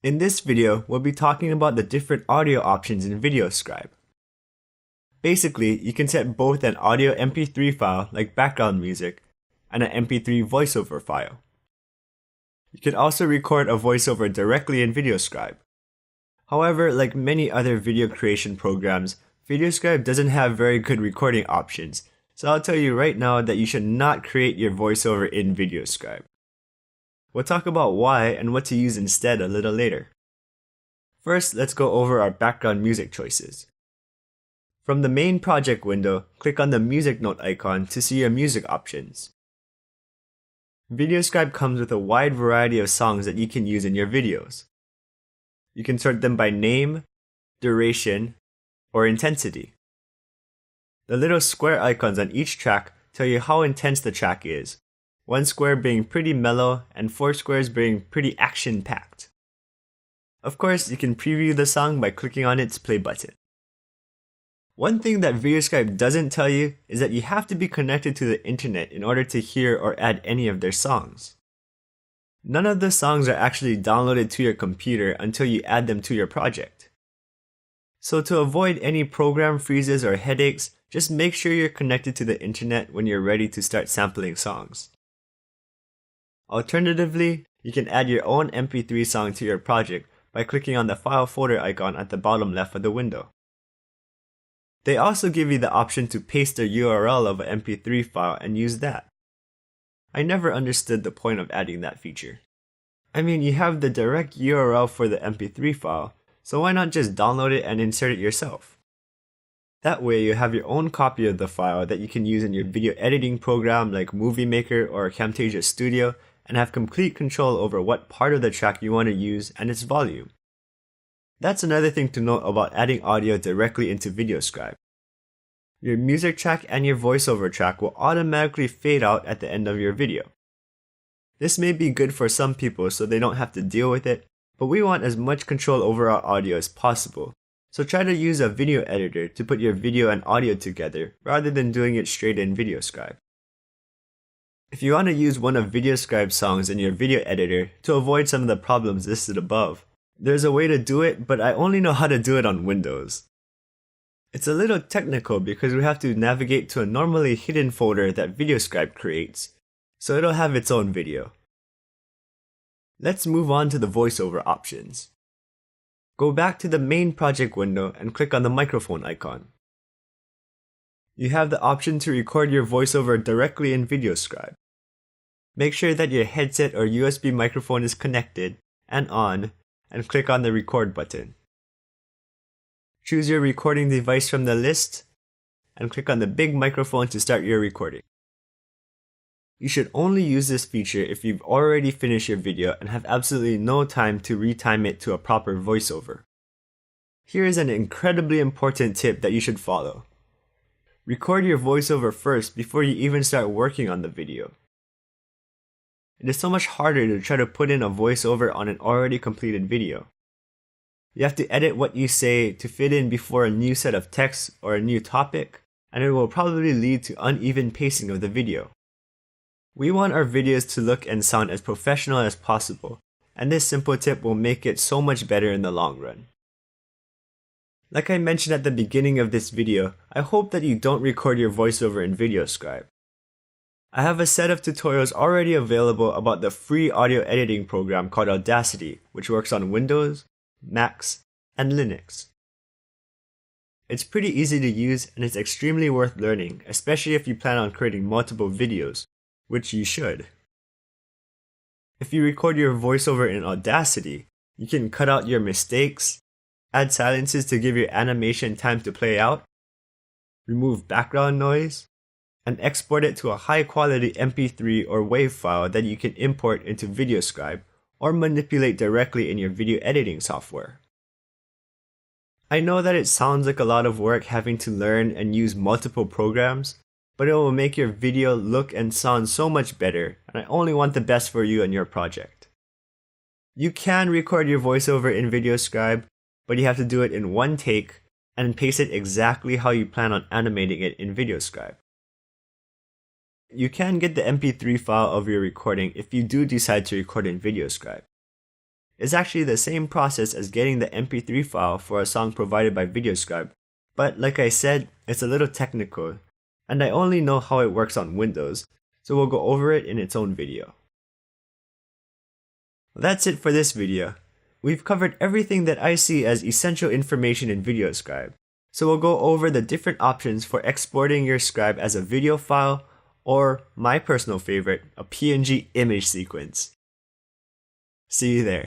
In this video, we'll be talking about the different audio options in VideoScribe. Basically, you can set both an audio MP3 file like background music and an MP3 voiceover file. You can also record a voiceover directly in VideoScribe. However, like many other video creation programs, VideoScribe doesn't have very good recording options, so I'll tell you right now that you should not create your voiceover in VideoScribe. We'll talk about why and what to use instead a little later. First, let's go over our background music choices. From the main project window, click on the music note icon to see your music options. VideoScribe comes with a wide variety of songs that you can use in your videos. You can sort them by name, duration, or intensity. The little square icons on each track tell you how intense the track is, one square being pretty mellow and 4 squares being pretty action-packed. Of course, you can preview the song by clicking on its play button. One thing that VideoScribe doesn't tell you is that you have to be connected to the internet in order to hear or add any of their songs. None of the songs are actually downloaded to your computer until you add them to your project. So to avoid any program freezes or headaches, just make sure you're connected to the internet when you're ready to start sampling songs. Alternatively, you can add your own MP3 song to your project by clicking on the file folder icon at the bottom left of the window. They also give you the option to paste the URL of an MP3 file and use that. I never understood the point of adding that feature. I mean, you have the direct URL for the MP3 file, so why not just download it and insert it yourself? That way you have your own copy of the file that you can use in your video editing program like Movie Maker or Camtasia Studio and have complete control over what part of the track you want to use and its volume. That's another thing to note about adding audio directly into VideoScribe. Your music track and your voiceover track will automatically fade out at the end of your video. This may be good for some people so they don't have to deal with it, but we want as much control over our audio as possible, so try to use a video editor to put your video and audio together rather than doing it straight in VideoScribe. If you want to use one of VideoScribe's songs in your video editor to avoid some of the problems listed above, there's a way to do it, but I only know how to do it on Windows. It's a little technical because we have to navigate to a normally hidden folder that VideoScribe creates, so it'll have its own video. Let's move on to the voiceover options. Go back to the main project window and click on the microphone icon. You have the option to record your voiceover directly in VideoScribe. Make sure that your headset or USB microphone is connected and on, and click on the record button. Choose your recording device from the list and click on the big microphone to start your recording. You should only use this feature if you've already finished your video and have absolutely no time to retime it to a proper voiceover. Here is an incredibly important tip that you should follow. Record your voiceover first before you even start working on the video. It is so much harder to try to put in a voiceover on an already completed video. You have to edit what you say to fit in before a new set of text or a new topic, and it will probably lead to uneven pacing of the video. We want our videos to look and sound as professional as possible, and this simple tip will make it so much better in the long run. Like I mentioned at the beginning of this video, I hope that you don't record your voiceover in VideoScribe. I have a set of tutorials already available about the free audio editing program called Audacity, which works on Windows, Macs, and Linux. It's pretty easy to use and it's extremely worth learning, especially if you plan on creating multiple videos, which you should. If you record your voiceover in Audacity, you can cut out your mistakes, add silences to give your animation time to play out, remove background noise, and export it to a high-quality MP3 or WAV file that you can import into VideoScribe or manipulate directly in your video editing software. I know that it sounds like a lot of work having to learn and use multiple programs, but it will make your video look and sound so much better, and I only want the best for you and your project. You can record your voiceover in VideoScribe, but you have to do it in one take and paste it exactly how you plan on animating it in VideoScribe. You can get the MP3 file of your recording if you do decide to record in VideoScribe. is actually the same process as getting the MP3 file for a song provided by Videoscribe, but like I said, it's a little technical, and I only know how it works on Windows, so we'll go over it in its own video. That's it for this video. We've covered everything that I see as essential information in Videoscribe, so we'll go over the different options for exporting your scribe as a video file, or my personal favorite, a PNG image sequence. See you there.